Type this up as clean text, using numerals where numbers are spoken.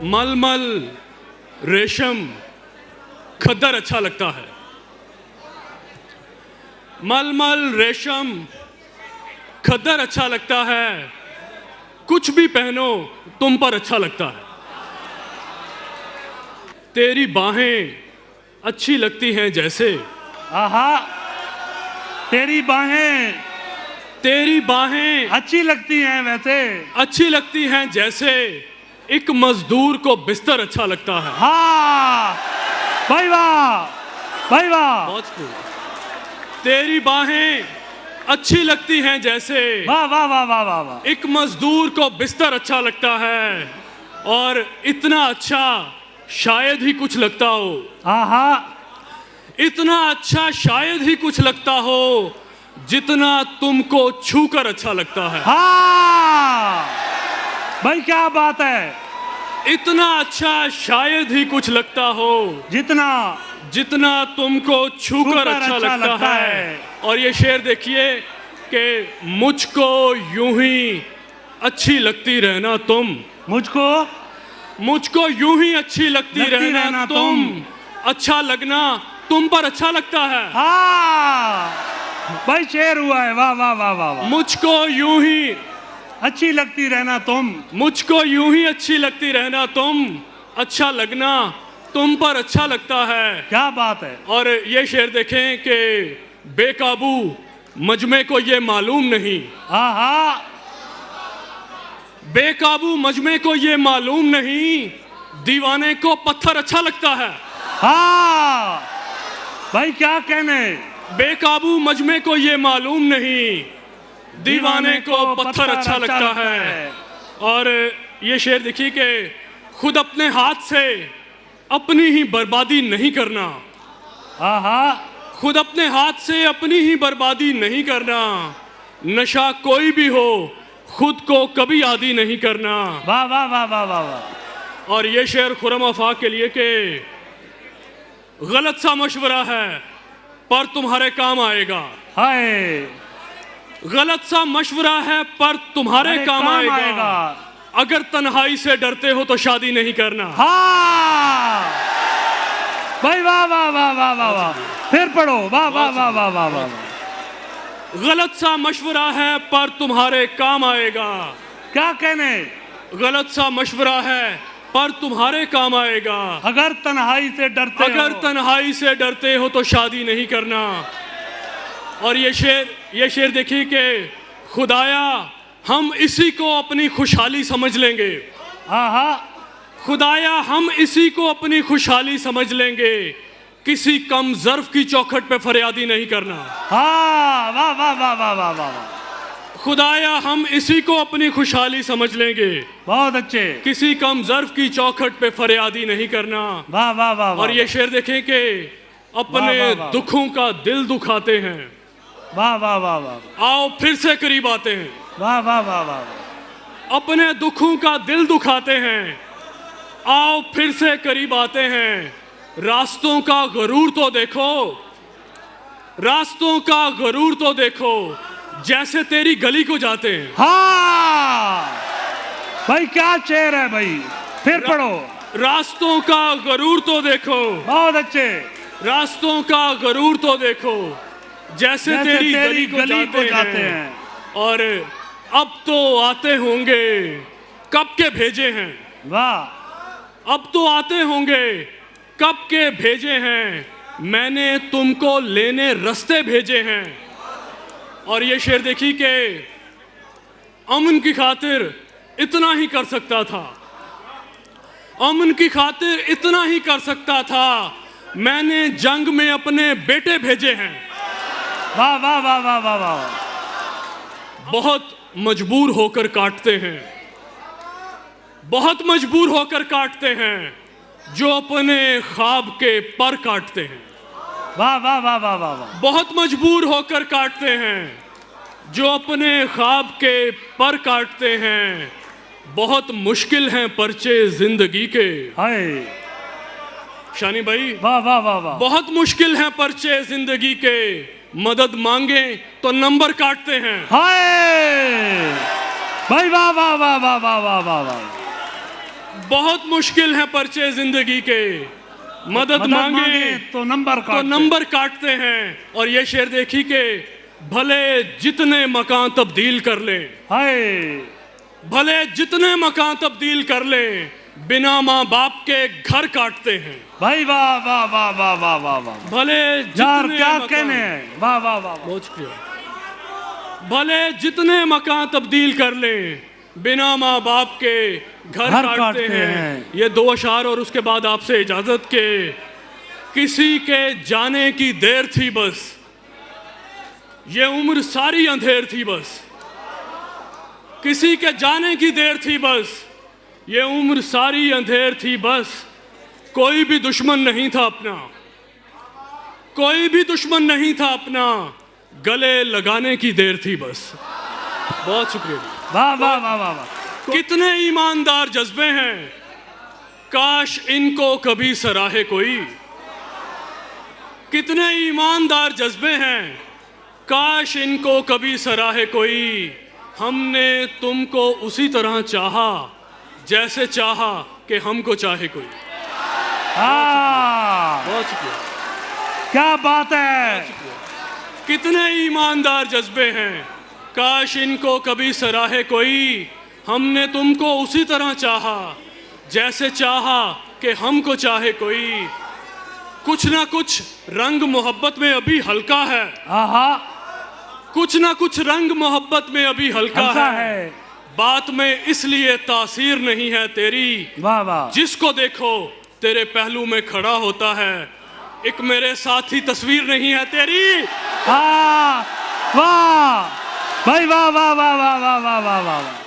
मलमल रेशम खद्दर अच्छा लगता है। मलमल रेशम खद्दर अच्छा लगता है, कुछ भी पहनो तुम पर अच्छा लगता है। तेरी बाहें अच्छी लगती हैं जैसे, आहा, तेरी बाहें अच्छी लगती हैं वैसे, अच्छी लगती हैं जैसे एक मजदूर को बिस्तर अच्छा लगता है। हाँ भाई वाह, भाई वाह, बहुत खूब। तेरी बाहें अच्छी लगती हैं जैसे, वाह वाह वाह वाह वाह वाह, एक मजदूर को बिस्तर अच्छा लगता है, और इतना अच्छा शायद ही कुछ लगता हो। आहा, इतना अच्छा शायद ही कुछ लगता हो जितना तुमको छूकर अच्छा लगता है। हाँ भाई क्या बात है, इतना अच्छा शायद ही कुछ लगता हो जितना तुमको छूकर अच्छा लगता है। और ये शेर देखिए कि मुझको यूं ही अच्छी लगती रहना तुम, मुझको यूं ही अच्छी लगती रहना तुम, अच्छा लगना तुम पर अच्छा लगता है। हाँ भाई शेर हुआ है, वाह वाह वाह वाह वाह। मुझको यूं ही अच्छी लगती रहना तुम, मुझको यूं ही अच्छी लगती रहना तुम, अच्छा लगना तुम पर अच्छा लगता है। क्या बात है। और ये शेर देखें कि बेकाबू मजमे को ये मालूम नहीं, आहा, बेकाबू मजमे को ये मालूम नहीं, दीवाने को पत्थर अच्छा लगता है। हाँ भाई क्या कहने, बेकाबू मजमे को ये मालूम नहीं, दीवाने को पत्थर अच्छा लगता है। और ये शेर देखिए कि खुद अपने हाथ से अपनी ही बर्बादी नहीं करना, आहा, खुद अपने हाथ से अपनी ही बर्बादी नहीं करना, नशा कोई भी हो खुद को कभी आदी नहीं करना। वाह वाह वाह वाह वाह वाह। और ये शेर खुरम आफाक के लिए कि गलत सा मशवरा है पर तुम्हारे काम आएगा, हाय, गलत सा मशवरा है पर तुम्हारे काम आएगा, अगर तन्हाई से डरते हो तो शादी नहीं करना। हाँ भाई वाह वाह वाह वाह वाह वाह, फिर पढ़ो, वाह वाह वाह वाह वाह वाह। गलत सा मशवरा है पर तुम्हारे काम आएगा, क्या कहने, गलत सा मशवरा है पर तुम्हारे काम आएगा, अगर तन्हाई से डरते हो तो शादी नहीं करना। और ये शेर देखिए कि खुदाया हम इसी को अपनी खुशहाली समझ लेंगे, आहा, खुदाया हम इसी को अपनी खुशहाली समझ लेंगे, किसी कम ज़र्फ की चौखट पे फरियादी नहीं करना। हाँ वाह वाह वाह वाह वाह वाह, खुदाया हम इसी को अपनी खुशहाली समझ लेंगे, बहुत अच्छे, किसी कम ज़र्फ की चौखट पे फरियादी नहीं करना। वाह वाह वाह। और ये शेर देखें कि अपने दुखों का दिल दुखाते हैं, वाह वाह वाह वाह, आओ फिर से करीब आते हैं, वाह वाह वाह वाह, अपने दुखों का दिल दुखाते हैं, आओ फिर से करीब आते हैं, रास्तों का गरूर तो देखो, रास्तों का गरूर तो देखो, जैसे तेरी गली को जाते हैं। हाँ भाई क्या शेर है भाई, फिर पढ़ो, रास्तों का गरूर तो देखो, बहुत अच्छे, रास्तों का गरूर तो देखो, जैसे तेरी गली को जाते हैं। और अब तो आते होंगे कब के भेजे हैं, वाह, अब तो आते होंगे कब के भेजे हैं, मैंने तुमको लेने रास्ते भेजे हैं। और ये शेर देखी कि अमन की खातिर इतना ही कर सकता था, अमन की खातिर इतना ही कर सकता था, मैंने जंग में अपने बेटे भेजे हैं। वाह वाह वाह वाह वाह वाह, बहुत मजबूर होकर काटते हैं, बहुत मजबूर होकर काटते हैं, जो अपने ख्वाब के पर काटते हैं। वाह वाह वाह वाह वाह वाह, बहुत मजबूर होकर काटते हैं, जो अपने ख्वाब के पर काटते हैं, बहुत मुश्किल हैं पर्चे जिंदगी के। हाय शानी भाई, वाह वाह वाह वाह, बहुत मुश्किल हैं पर्चे जिंदगी के, मदद मांगे तो नंबर काटते हैं। हाय भाई वाह वाह वाह वाह वाह वाह वाह वाह, बहुत मुश्किल है पर्चे जिंदगी के, मदद मांगे तो नंबर तो नंबर काटते हैं। और ये शेर देखी के भले जितने मकान तब्दील कर ले, हाय भले जितने मकान तब्दील कर ले, बिना माँ बाप के घर काटते हैं। भाई वाह वाह वाह वाह वाह वाह वाह, भले यार जितने क्या मकान- कहने हैं, वाह वाह वाह वाह। बहुत शुक्रिया। भले जितने मकान तब्दील कर लें, बिना माँ बाप के घर काटते हैं। ये दो अशार और उसके बाद आपसे इजाजत के किसी के जाने की देर थी बस, ये उम्र सारी अंधेर थी बस। किसी के जाने की देर थी बस, ये उम्र सारी अंधेर थी बस। कोई भी दुश्मन नहीं था अपना, कोई भी दुश्मन नहीं था अपना, गले लगाने की देर थी बस। बहुत शुक्रिया। वाह वाह वाह वाह वाह। कितने ईमानदार जज्बे हैं, काश इनको कभी सराहे कोई। कितने ईमानदार जज्बे हैं, काश इनको कभी सराहे कोई। हमने तुमको उसी तरह चाहा जैसे चाहा कि हमको चाहे कोई। हाँ बहुत शुक्रिया। क्या बात है। कितने ईमानदार जज्बे हैं, काश इनको कभी सराहे कोई। हमने तुमको उसी तरह चाहा जैसे चाहा कि हमको चाहे कोई। कुछ ना कुछ रंग मोहब्बत में अभी हल्का है, आहा कुछ ना कुछ रंग मोहब्बत में अभी हल्का है। बात में इसलिए तासीर नहीं है तेरी, वाह वाह। जिसको देखो तेरे पहलू में खड़ा होता है। एक मेरे साथी तस्वीर नहीं है तेरी। वाह भाई वाह वाह वाह वाह वाह वाह वाह वाह।